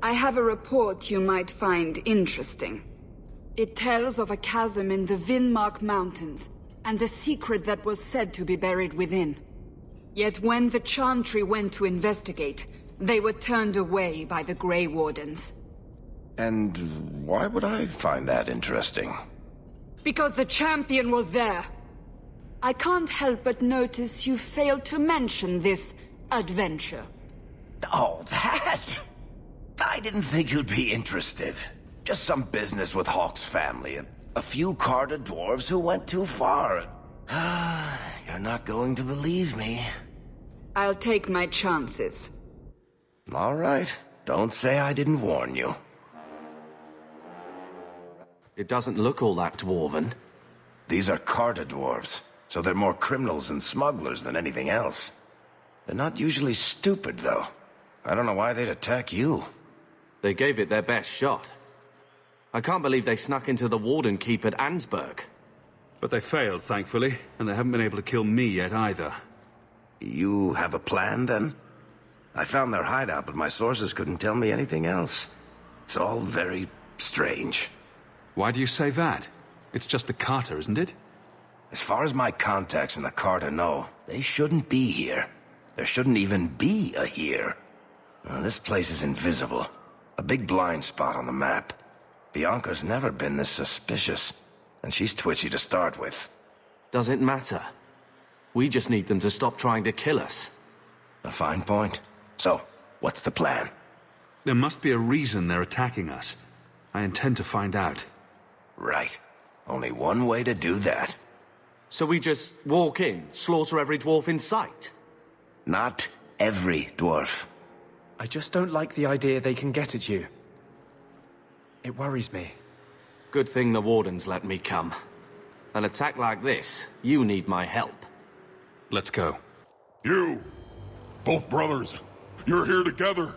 I have a report you might find interesting. It tells of a chasm in the Vinmark Mountains, and a secret that was said to be buried within. Yet when the Chantry went to investigate, they were turned away by the Grey Wardens. And why would I find that interesting? Because the champion was there. I can't help but notice you failed to mention this adventure. Oh, that? I didn't think you'd be interested. Just some business with Hawk's family, and a few Carter dwarves who went too far. You're not going to believe me. I'll take my chances. All right. Don't say I didn't warn you. It doesn't look all that dwarven. These are Carter dwarves, so they're more criminals and smugglers than anything else. They're not usually stupid, though. I don't know why they'd attack you. They gave it their best shot. I can't believe they snuck into the Warden Keep at Ansburg. But they failed, thankfully, and they haven't been able to kill me yet either. You have a plan, then? I found their hideout, but my sources couldn't tell me anything else. It's all very strange. Why do you say that? It's just the Carter, isn't it? As far as my contacts in the Carter know, they shouldn't be here. There shouldn't even be a here. This place is invisible. A big blind spot on the map. Bianca's never been this suspicious, and she's twitchy to start with. Does it matter? We just need them to stop trying to kill us. A fine point. So, what's the plan? There must be a reason they're attacking us. I intend to find out. Right. Only one way to do that. So we just walk in, slaughter every dwarf in sight? Not every dwarf. I just don't like the idea they can get at you. It worries me. Good thing the Wardens let me come. An attack like this, you need my help. Let's go. You! Both brothers! You're here together!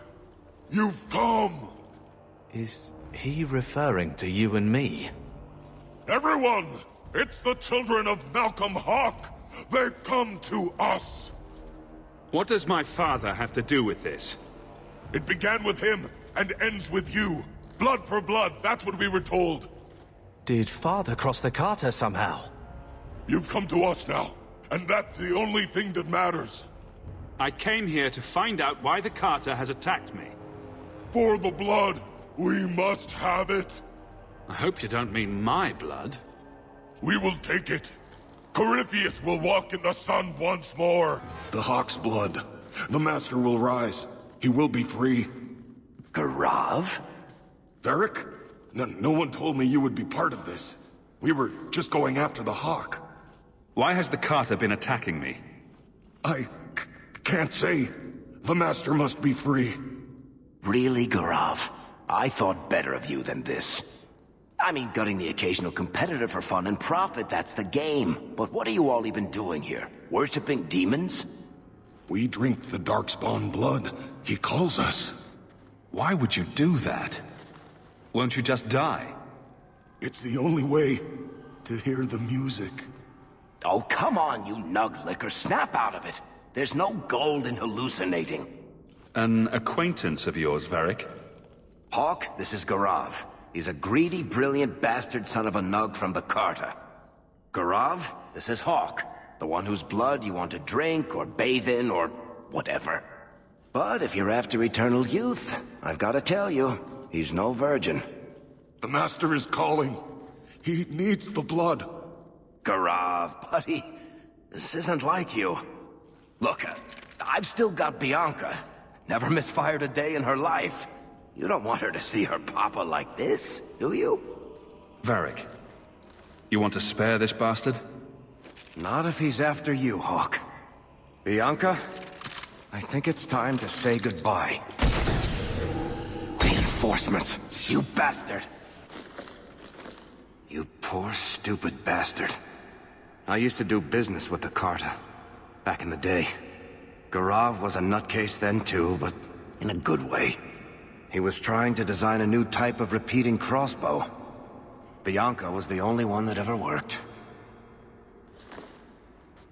You've come! Is he referring to you and me? Everyone! It's the children of Malcolm Hawk! They've come to us! What does my father have to do with this? It began with him, and ends with you. Blood for blood, that's what we were told. Did Father cross the Carter somehow? You've come to us now, and that's the only thing that matters. I came here to find out why the Carter has attacked me. For the blood, we must have it. I hope you don't mean my blood. We will take it. Corypheus will walk in the sun once more. The Hawk's blood. The Master will rise. He will be free. Garav? Varric? No one told me you would be part of this. We were just going after the Hawk. Why has the Carter been attacking me? I can't say. The Master must be free. Really, Garav? I thought better of you than this. I mean, gutting the occasional competitor for fun and profit, that's the game. But what are you all even doing here? Worshipping demons? We drink the Darkspawn blood. He calls us. Why would you do that? Won't you just die? It's the only way to hear the music. Oh, come on, you nug licker. Snap out of it. There's no gold in hallucinating. An acquaintance of yours, Varric? Hawk, this is Garav. He's a greedy, brilliant bastard son of a nug from the Carter. Garav, this is Hawk. The one whose blood you want to drink, or bathe in, or whatever. But if you're after eternal youth, I've got to tell you, he's no virgin. The Master is calling. He needs the blood. Garav, buddy, this isn't like you. Look, I've still got Bianca. Never misfired a day in her life. You don't want her to see her papa like this, do you? Varric, you want to spare this bastard? Not if he's after you, Hawk. Bianca, I think it's time to say goodbye. Reinforcements, you bastard! You poor, stupid bastard. I used to do business with the Carter, back in the day. Garav was a nutcase then too, but in a good way. He was trying to design a new type of repeating crossbow. Bianca was the only one that ever worked.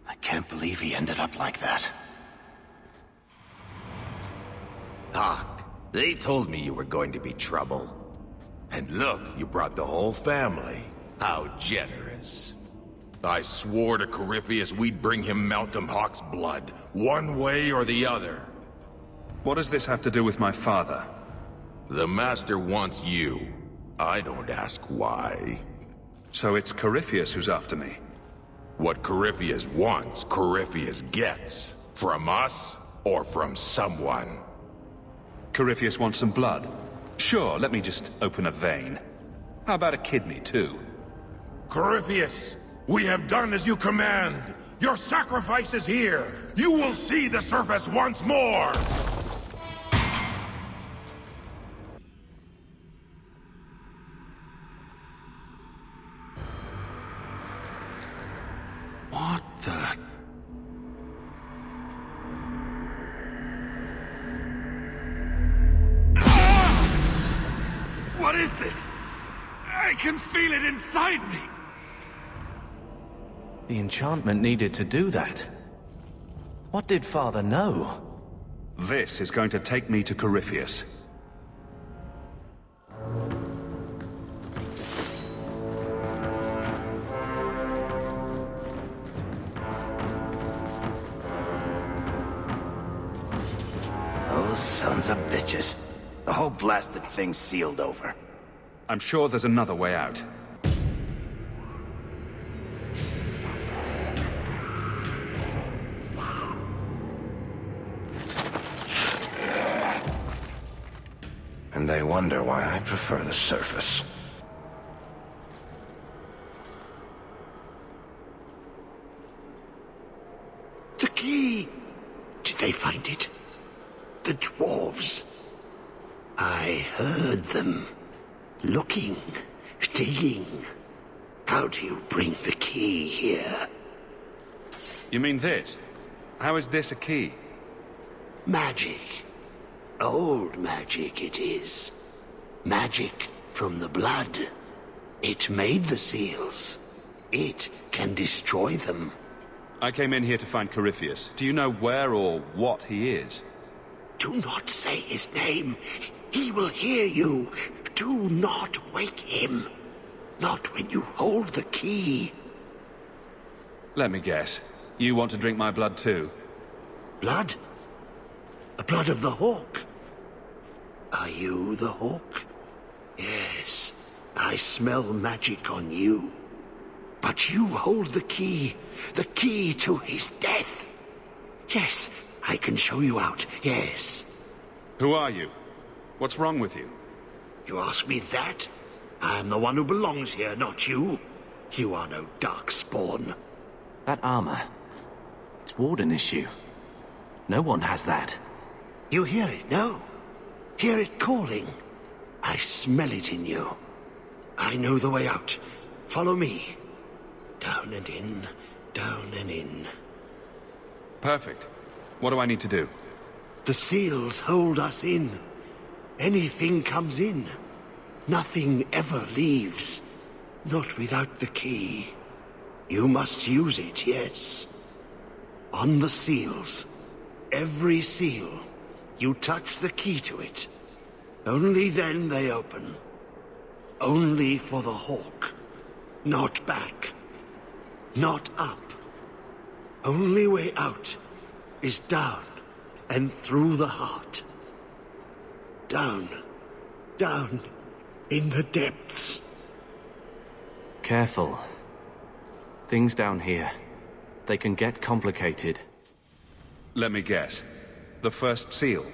I can't believe he ended up like that. Ah, They told me you were going to be trouble. And look, you brought the whole family. How generous. I swore to Corypheus we'd bring him Malcolm Hawk's blood, one way or the other. What does this have to do with my father? The Master wants you. I don't ask why. So it's Corypheus who's after me? What Corypheus wants, Corypheus gets. From us, or from someone. Corypheus wants some blood? Sure, let me just open a vein. How about a kidney, too? Corypheus, we have done as you command. Your sacrifice is here. You will see the surface once more. What the... What is this? I can feel it inside me. The enchantment needed to do that. What did Father know? This is going to take me to Corypheus. Those sons of bitches. The whole blasted thing's sealed over. I'm sure there's another way out. And they wonder why I prefer the surface. The key! Did they find it? The dwarves. I heard them. Looking, digging. How do you bring the key here? You mean this? How is this a key? Magic. Old magic it is. Magic from the blood. It made the seals. It can destroy them. I came in here to find Corypheus. Do you know where or what he is? Do not say his name. He will hear you. Do not wake him. Not when you hold the key. Let me guess. You want to drink my blood too? Blood? The blood of the hawk? Are you the hawk? Yes, I smell magic on you. But you hold the key to his death. Yes, I can show you out, yes. Who are you? What's wrong with you? You ask me that? I'm the one who belongs here, not you. You are no dark spawn. That armor. It's Warden issue. No one has that. You hear it, no? Hear it calling. I smell it in you. I know the way out. Follow me. Down and in, down and in. Perfect. What do I need to do? The seals hold us in. Anything comes in. Nothing ever leaves. Not without the key. You must use it, yes. On the seals. Every seal. You touch the key to it. Only then they open. Only for the hawk. Not back. Not up. Only way out is down and through the heart. Down. Down in the depths. Careful. Things down here. They can get complicated. Let me guess. The first seal?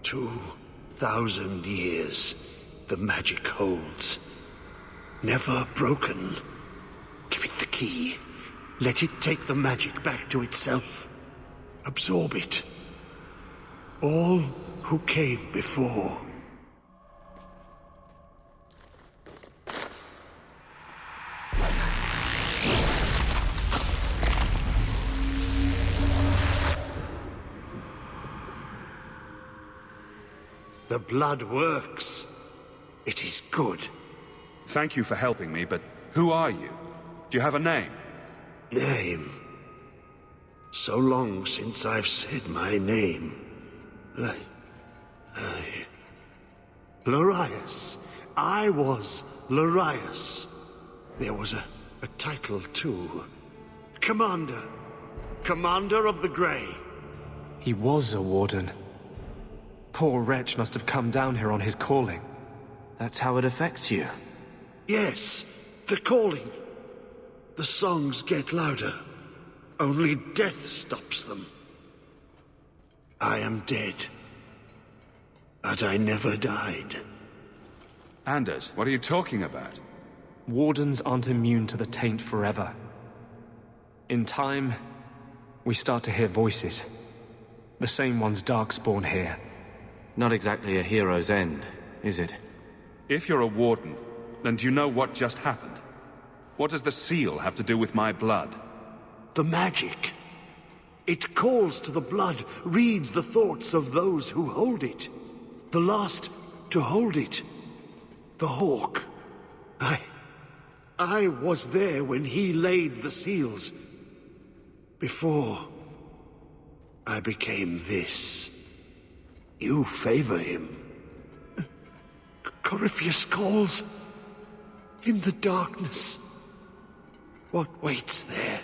2,000 years the magic holds. Never broken. Give it the key. Let it take the magic back to itself. Absorb it. All who came before. The blood works. It is good. Thank you for helping me, but who are you? Do you have a name? Name? So long since I've said my name. Larius. I was Larius. There was a title, too. Commander. Commander of the Grey. He was a warden. Poor wretch must have come down here on his calling. That's how it affects you. Yes, the calling. The songs get louder. Only death stops them. I am dead. But I never died. Anders, what are you talking about? Wardens aren't immune to the taint forever. In time, we start to hear voices. The same ones Darkspawn hear. Not exactly a hero's end, is it? If you're a warden, then do you know what just happened? What does the seal have to do with my blood? The magic. It calls to the blood, reads the thoughts of those who hold it. The last to hold it. The Hawk. I was there when he laid the seals. Before I became this. You favor him. Corypheus calls. In the darkness. What waits there?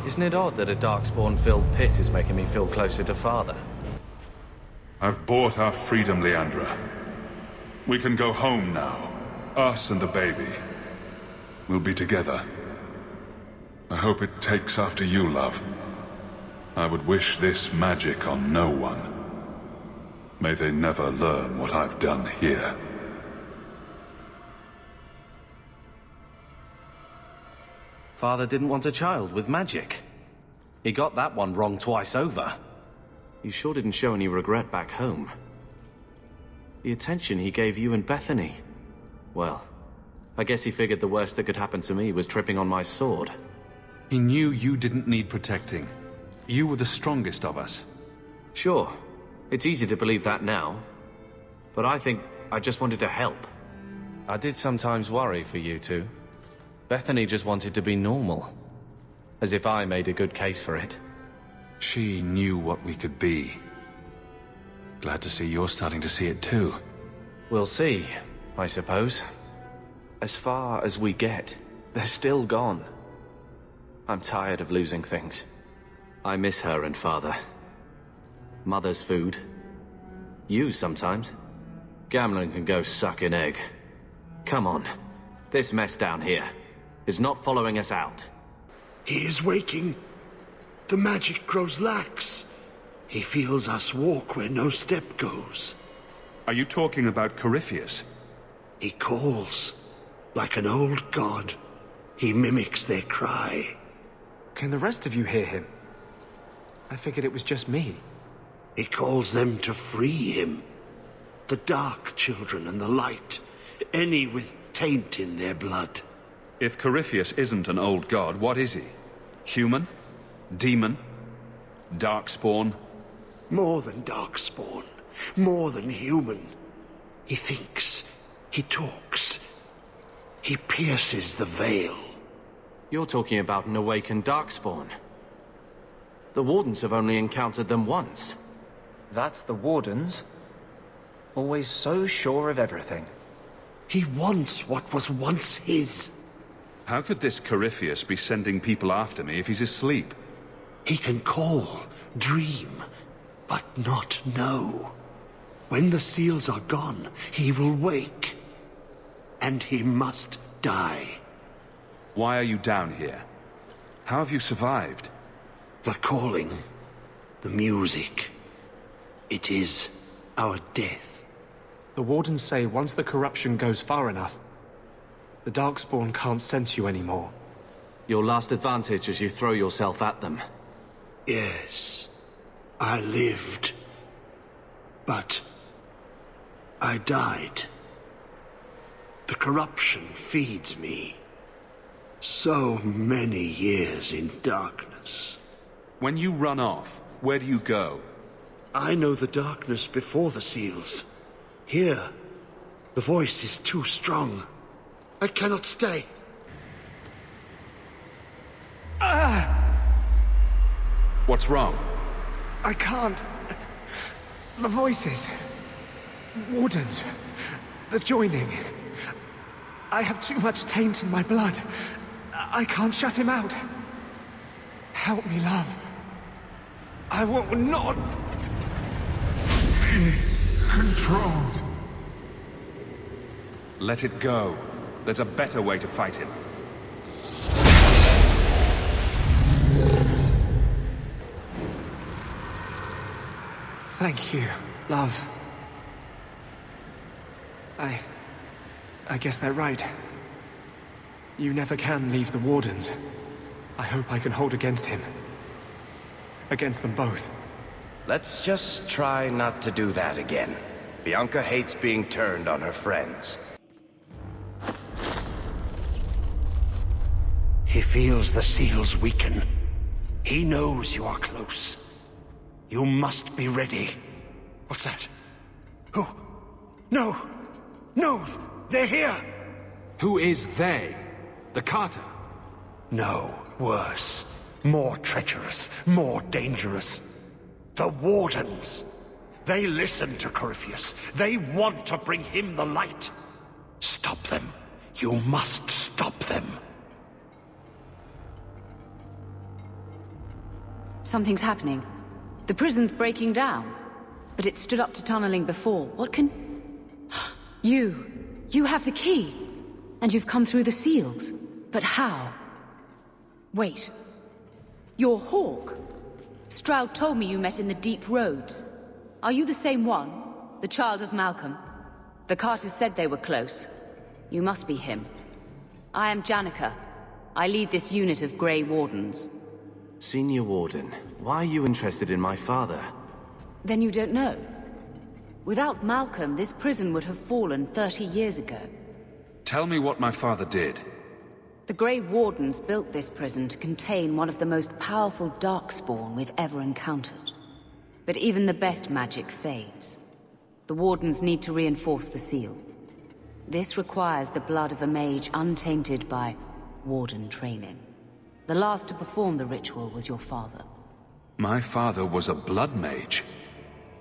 Isn't it odd that a Darkspawn-filled pit is making me feel closer to Father? I've bought our freedom, Leandra. We can go home now. Us and the baby. We'll be together. I hope it takes after you, love. I would wish this magic on no one. May they never learn what I've done here. Father didn't want a child with magic. He got that one wrong twice over. He sure didn't show any regret back home. The attention he gave you and Bethany. Well, I guess he figured the worst that could happen to me was tripping on my sword. He knew you didn't need protecting. You were the strongest of us. Sure, it's easy to believe that now. But I think I just wanted to help. I did sometimes worry for you two. Bethany just wanted to be normal. As if I made a good case for it. She knew what we could be. Glad to see you're starting to see it too. We'll see, I suppose. As far as we get, they're still gone. I'm tired of losing things. I miss her and Father. Mother's food. You sometimes. Gambling can go suck an egg. Come on. This mess down here is not following us out. He is waking. The magic grows lax. He feels us walk where no step goes. Are you talking about Corypheus? He calls. Like an old god. He mimics their cry. Can the rest of you hear him? I figured it was just me. He calls them to free him. The dark children and the light. Any with taint in their blood. If Corypheus isn't an old god, what is he? Human? Demon? Darkspawn? More than Darkspawn. More than human. He thinks. He talks. He pierces the veil. You're talking about an awakened Darkspawn. The Wardens have only encountered them once. That's the Wardens. Always so sure of everything. He wants what was once his. How could this Corypheus be sending people after me if he's asleep? He can call, dream, but not know. When the seals are gone, he will wake. And he must die. Why are you down here? How have you survived? The calling. The music. It is our death. The Wardens say once the corruption goes far enough, the Darkspawn can't sense you anymore. Your last advantage as you throw yourself at them. Yes. I lived. But I died. The corruption feeds me. So many years in darkness. When you run off, where do you go? I know the darkness before the seals. Here, the voice is too strong. I cannot stay. What's wrong? I can't. The voices. Wardens. The joining. I have too much taint in my blood. I can't shut him out. Help me, love. I will not Be controlled. Let it go. There's a better way to fight him. Thank you, love. I guess they're right. You never can leave the Wardens. I hope I can hold against him. Against them both. Let's just try not to do that again. Bianca hates being turned on her friends. He feels the seals weaken. He knows you are close. You must be ready. What's that? Who? No! No! They're here! Who is they? The Carter? No, worse. More treacherous, more dangerous. The Wardens. They listen to Corypheus. They want to bring him the light. Stop them. You must stop them. Something's happening. The prison's breaking down. But it stood up to tunneling before. What can... You have the key. And you've come through the seals. But how? Wait. You're Hawk. Stroud told me you met in the deep roads. Are you the same one? The child of Malcolm? The Carters said they were close. You must be him. I am Janica. I lead this unit of Grey Wardens. Senior Warden, why are you interested in my father? Then you don't know. Without Malcolm, this prison would have fallen 30 years ago. Tell me what my father did. The Grey Wardens built this prison to contain one of the most powerful Darkspawn we've ever encountered. But even the best magic fades. The Wardens need to reinforce the seals. This requires the blood of a mage untainted by Warden training. The last to perform the ritual was your father. My father was a blood mage.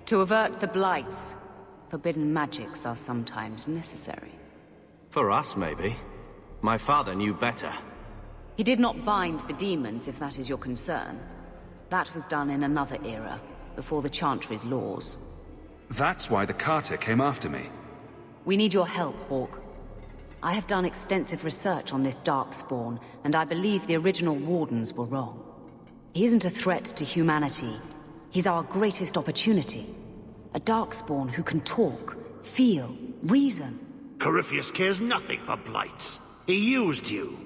To avert the blights, forbidden magics are sometimes necessary. For us, maybe. My father knew better. He did not bind the demons, if that is your concern. That was done in another era, before the Chantry's laws. That's why the Carter came after me. We need your help, Hawk. I have done extensive research on this Darkspawn, and I believe the original Wardens were wrong. He isn't a threat to humanity. He's our greatest opportunity. A Darkspawn who can talk, feel, reason. Corypheus cares nothing for blights. He used you.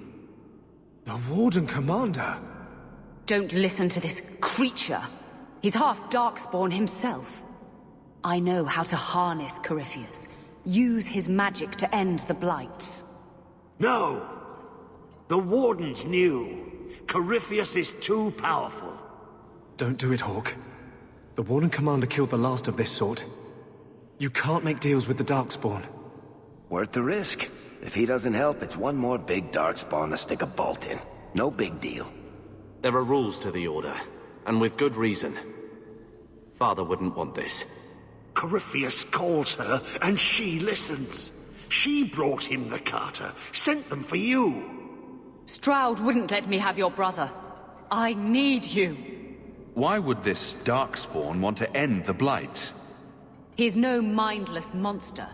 The Warden Commander? Don't listen to this creature. He's half Darkspawn himself. I know how to harness Corypheus. Use his magic to end the blights. No! The Wardens knew. Corypheus is too powerful. Don't do it, Hawk. The Warden Commander killed the last of this sort. You can't make deals with the Darkspawn. Worth the risk. If he doesn't help, it's one more big Darkspawn to stick a bolt in. No big deal. There are rules to the Order, and with good reason. Father wouldn't want this. Corypheus calls her, and she listens. She brought him the Carter, sent them for you. Stroud wouldn't let me have your brother. I need you. Why would this Darkspawn want to end the Blights? He's no mindless monster.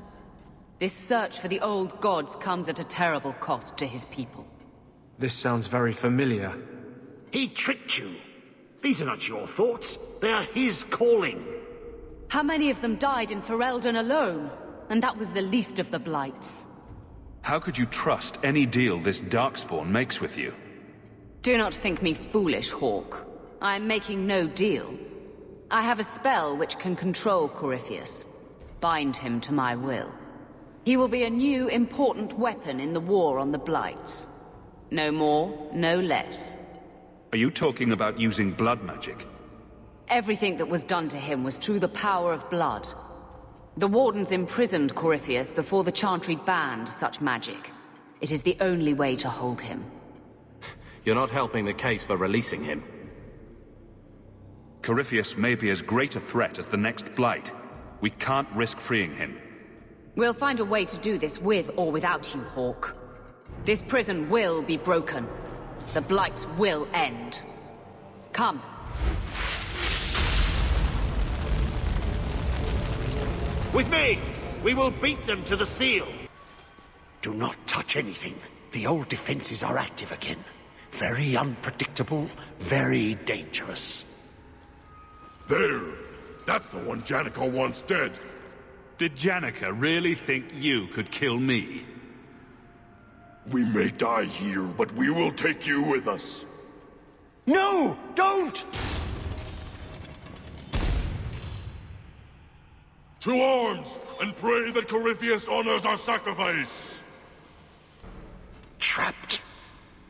This search for the old gods comes at a terrible cost to his people. This sounds very familiar. He tricked you. These are not your thoughts. They are his calling. How many of them died in Ferelden alone? And that was the least of the blights. How could you trust any deal this Darkspawn makes with you? Do not think me foolish, Hawk. I am making no deal. I have a spell which can control Corypheus. Bind him to my will. He will be a new, important weapon in the war on the blights. No more, no less. Are you talking about using blood magic? Everything that was done to him was through the power of blood. The Wardens imprisoned Corypheus before the Chantry banned such magic. It is the only way to hold him. You're not helping the case for releasing him. Corypheus may be as great a threat as the next Blight. We can't risk freeing him. We'll find a way to do this with or without you, Hawk. This prison will be broken. The Blight will end. Come. With me! We will beat them to the seal! Do not touch anything. The old defenses are active again. Very unpredictable, very dangerous. There! That's the one Janica wants dead. Did Janica really think you could kill me? We may die here, but we will take you with us. No! Don't! To arms, and pray that Corypheus honors our sacrifice! Trapped.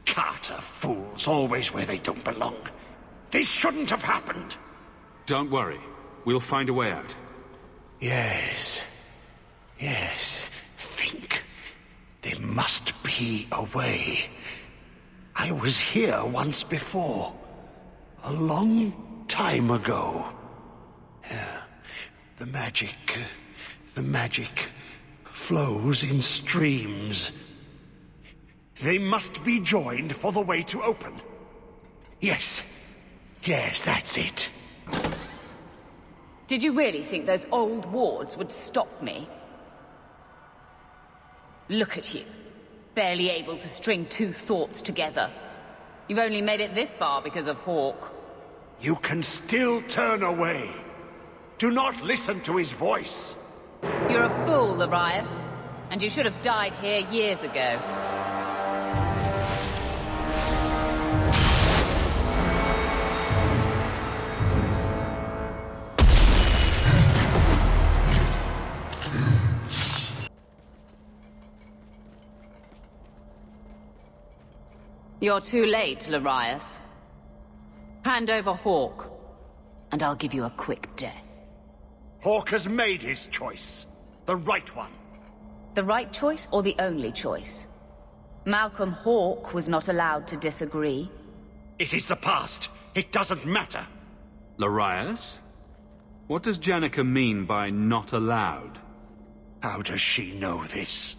Carter fools, always where they don't belong. This shouldn't have happened. Don't worry. We'll find a way out. Yes. Yes. Think. There must be a way. I was here once before. A long time ago. Yeah. The magic flows in streams. They must be joined for the way to open. Yes. Yes, that's it. Did you really think those old wards would stop me? Look at you. Barely able to string two thoughts together. You've only made it this far because of Hawk. You can still turn away. Do not listen to his voice. You're a fool, Larius. And you should have died here years ago. You're too late, Larius. Hand over Hawk, and I'll give you a quick death. Hawk has made his choice. The right one. The right choice or the only choice? Malcolm Hawk was not allowed to disagree. It is the past. It doesn't matter. Larius? What does Janica mean by not allowed? How does she know this?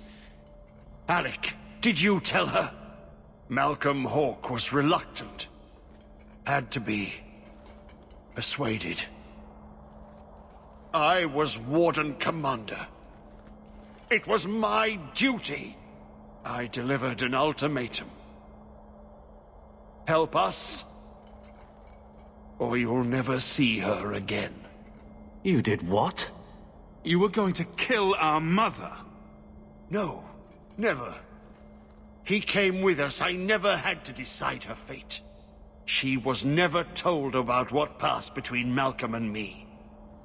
Alec, did you tell her? Malcolm Hawk was reluctant. Had to be persuaded. I was Warden Commander. It was my duty. I delivered an ultimatum. Help us, or you'll never see her again. You did what? You were going to kill our mother? No, never. He came with us. I never had to decide her fate. She was never told about what passed between Malcolm and me.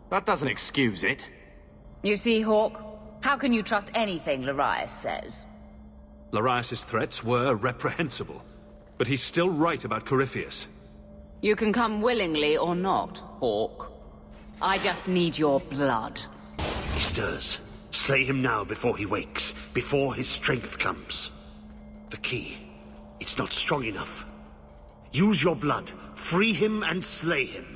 That doesn't excuse it. You see, Hawk? How can you trust anything Larius says? Larius's threats were reprehensible, but he's still right about Corypheus. You can come willingly or not, Hawk. I just need your blood. He stirs. Slay him now before he wakes, before his strength comes. The key. It's not strong enough. Use your blood. Free him and slay him.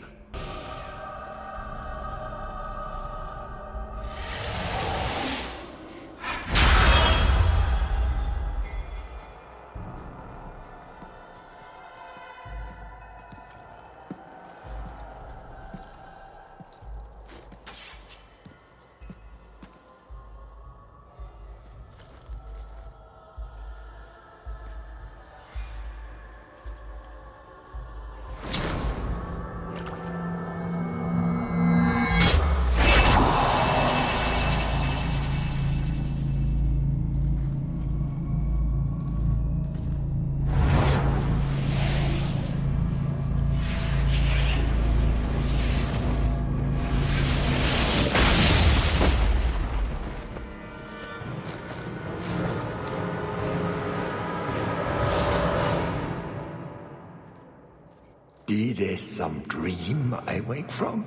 Be this some dream I wake from?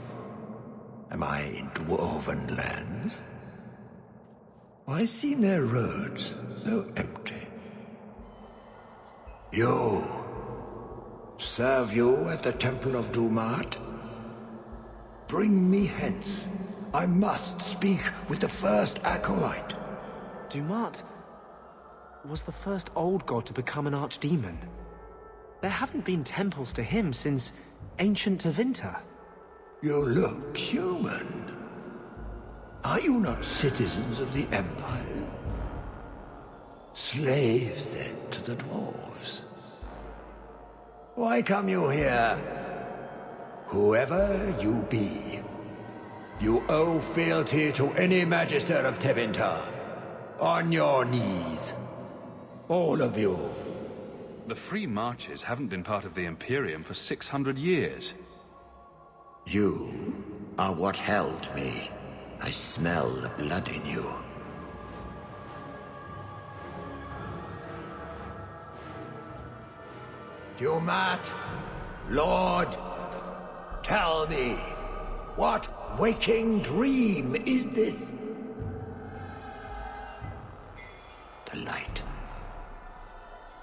Am I in dwarven lands? Why seem their roads so empty? You. Serve you at the Temple of Dumat? Bring me hence. I must speak with the first acolyte. Dumat was the first old god to become an archdemon. There haven't been temples to him since ancient Tevinter. You look human. Are you not citizens of the Empire? Slaves, then, to the dwarves? Why come you here? Whoever you be, you owe fealty to any Magister of Tevinter. On your knees. All of you. The Free Marches haven't been part of the Imperium for 600 years. You are what held me. I smell the blood in you. Dumat, Lord, tell me, what waking dream is this? The light.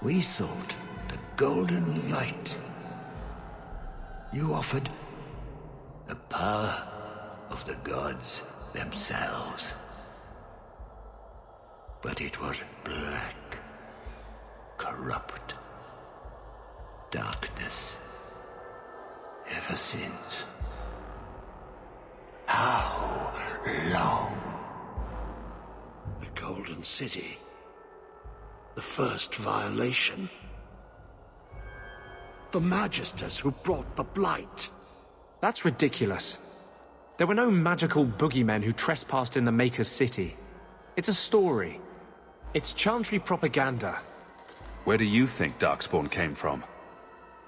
We sought the golden light. You offered the power of the gods themselves. But it was black, corrupt, darkness, ever since. How long? The Golden City. The first violation. The Magisters who brought the Blight. That's ridiculous. There were no magical boogeymen who trespassed in the Maker's City. It's a story. It's Chantry propaganda. Where do you think Darkspawn came from?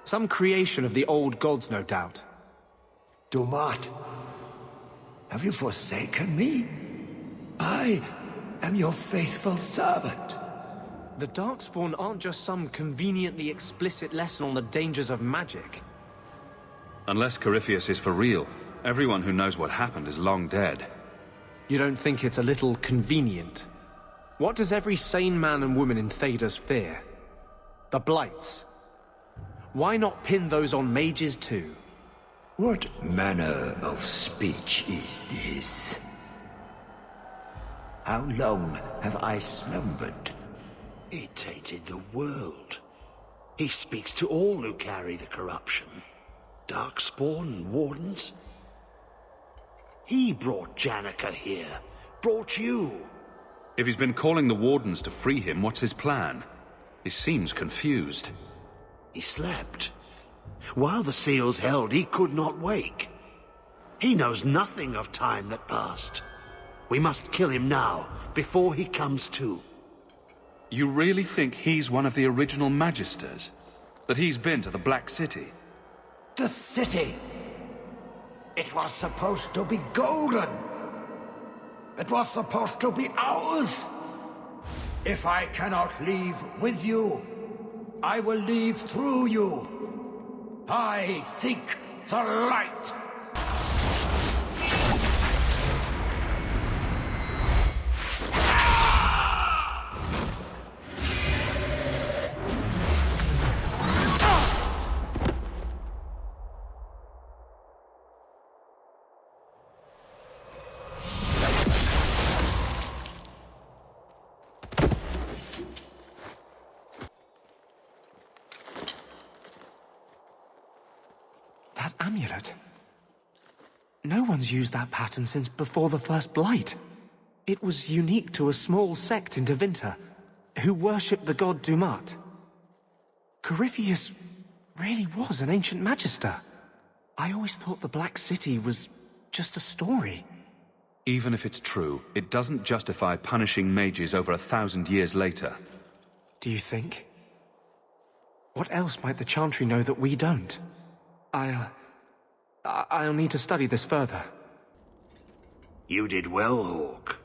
Some creation of the old gods, no doubt. Dumat, have you forsaken me? I am your faithful servant. The Darkspawn aren't just some conveniently explicit lesson on the dangers of magic. Unless Corypheus is for real, everyone who knows what happened is long dead. You don't think it's a little convenient? What does every sane man and woman in Thedas fear? The Blights. Why not pin those on mages too? What manner of speech is this? How long have I slumbered? He tainted the world. He speaks to all who carry the corruption. Darkspawn and Wardens. He brought Janica here. Brought you. If he's been calling the Wardens to free him, what's his plan? He seems confused. He slept. While the seals held, he could not wake. He knows nothing of time that passed. We must kill him now, before he comes to. You really think he's one of the original Magisters? That he's been to the Black City? The city! It was supposed to be golden! It was supposed to be ours! If I cannot leave with you, I will leave through you. I seek the light! That amulet. No one's used that pattern since before the first Blight. It was unique to a small sect in Tevinter, who worshipped the god Dumat. Corypheus really was an ancient magister. I always thought the Black City was just a story. Even if it's true, it doesn't justify punishing mages over 1,000 years later. Do you think? What else might the Chantry know that we don't? I'll need to study this further. You did well, Hawk.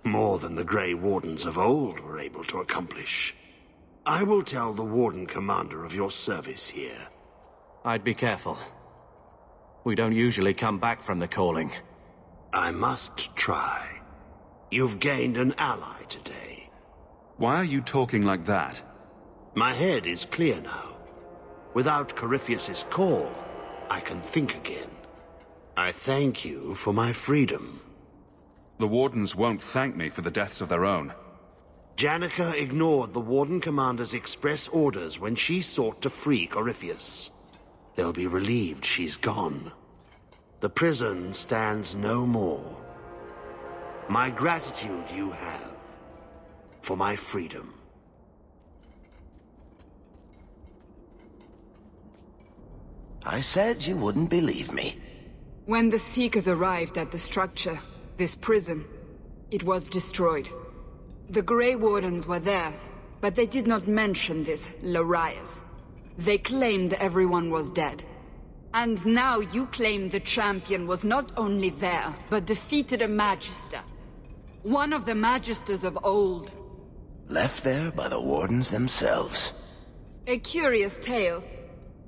More than the Grey Wardens of old were able to accomplish. I will tell the Warden Commander of your service here. I'd be careful. We don't usually come back from the calling. I must try. You've gained an ally today. Why are you talking like that? My head is clear now. Without Corypheus's call, I can think again. I thank you for my freedom. The Wardens won't thank me for the deaths of their own. Janica ignored the Warden Commander's express orders when she sought to free Corypheus. They'll be relieved she's gone. The prison stands no more. My gratitude you have for my freedom. I said you wouldn't believe me. When the Seekers arrived at the structure, this prison, it was destroyed. The Grey Wardens were there, but they did not mention this Larius. They claimed everyone was dead. And now you claim the champion was not only there, but defeated a Magister. One of the Magisters of old. Left there by the Wardens themselves. A curious tale.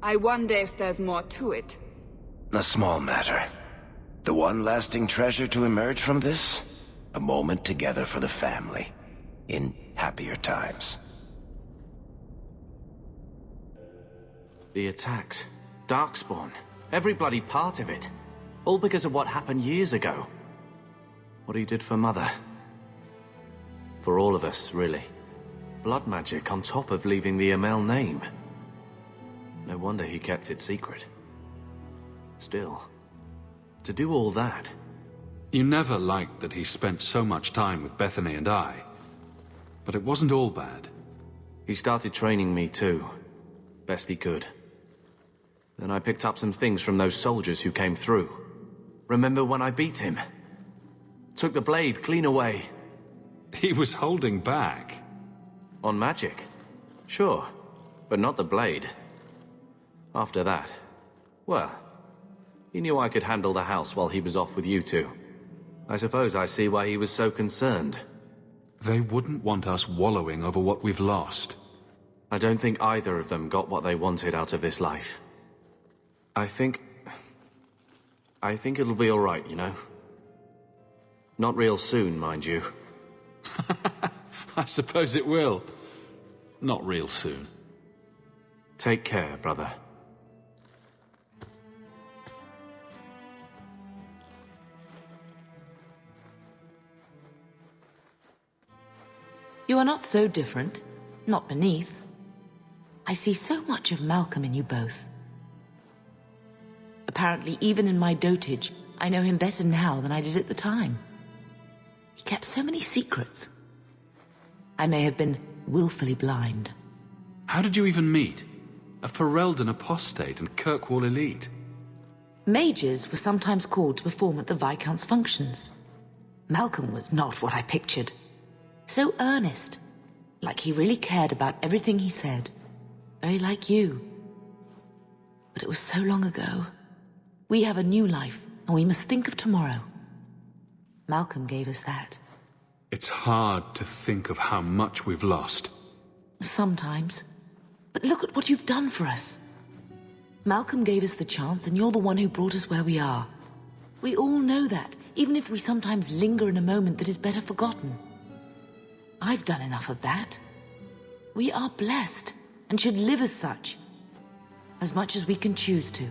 I wonder if there's more to it. A small matter. The one lasting treasure to emerge from this? A moment together for the family. In happier times. The attacks. Darkspawn. Every bloody part of it. All because of what happened years ago. What he did for Mother. For all of us, really. Blood magic on top of leaving the Amel name. No wonder he kept it secret. Still, to do all that... You never liked that he spent so much time with Bethany and I. But it wasn't all bad. He started training me too. Best he could. Then I picked up some things from those soldiers who came through. Remember when I beat him? Took the blade clean away. He was holding back. On magic? Sure, but not the blade. After that, well, he knew I could handle the house while he was off with you two. I suppose I see why he was so concerned. They wouldn't want us wallowing over what we've lost. I don't think either of them got what they wanted out of this life. I think it'll be all right, you know? Not real soon, mind you. I suppose it will. Not real soon. Take care, brother. You are not so different. Not beneath. I see so much of Malcolm in you both. Apparently, even in my dotage, I know him better now than I did at the time. He kept so many secrets. I may have been willfully blind. How did you even meet? A Ferelden apostate and Kirkwall elite. Mages were sometimes called to perform at the Viscount's functions. Malcolm was not what I pictured. So earnest, like he really cared about everything he said. Very like you. But it was so long ago. We have a new life, and we must think of tomorrow. Malcolm gave us that. It's hard to think of how much we've lost. Sometimes. But look at what you've done for us. Malcolm gave us the chance, and you're the one who brought us where we are. We all know that, even if we sometimes linger in a moment that is better forgotten. I've done enough of that. We are blessed, and should live as such. As much as we can choose to.